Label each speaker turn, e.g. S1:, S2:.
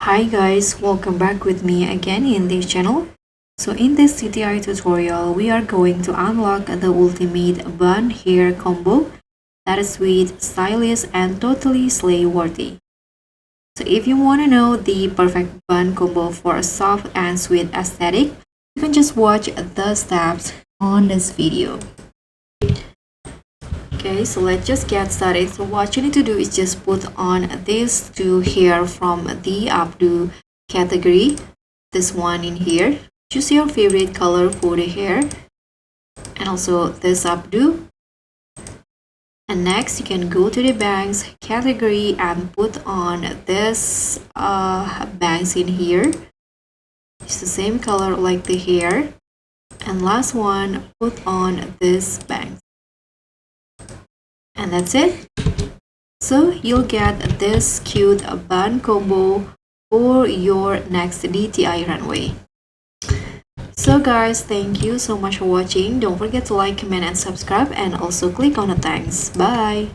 S1: Hi guys, welcome back with me again in this channel. So in this CTI tutorial, we are going to unlock the ultimate bun hair combo that is sweet, stylish, and totally slay worthy. So if you want to know the perfect bun combo for a soft and sweet aesthetic, you can just watch the steps on this video. Okay, so let's just get started. So what you need to do is just put on these two hair from the updo category. This one in here. Choose your favorite color for the hair. And also this updo. And next you can go to the bangs category and put on this bangs in here. It's the same color like the hair. And last one, put on this bangs. And that's it. So you'll get this cute bun combo for your next DTI runway. So guys, thank you so much for watching. Don't forget to like, comment, and subscribe, and also click on the thanks. Bye!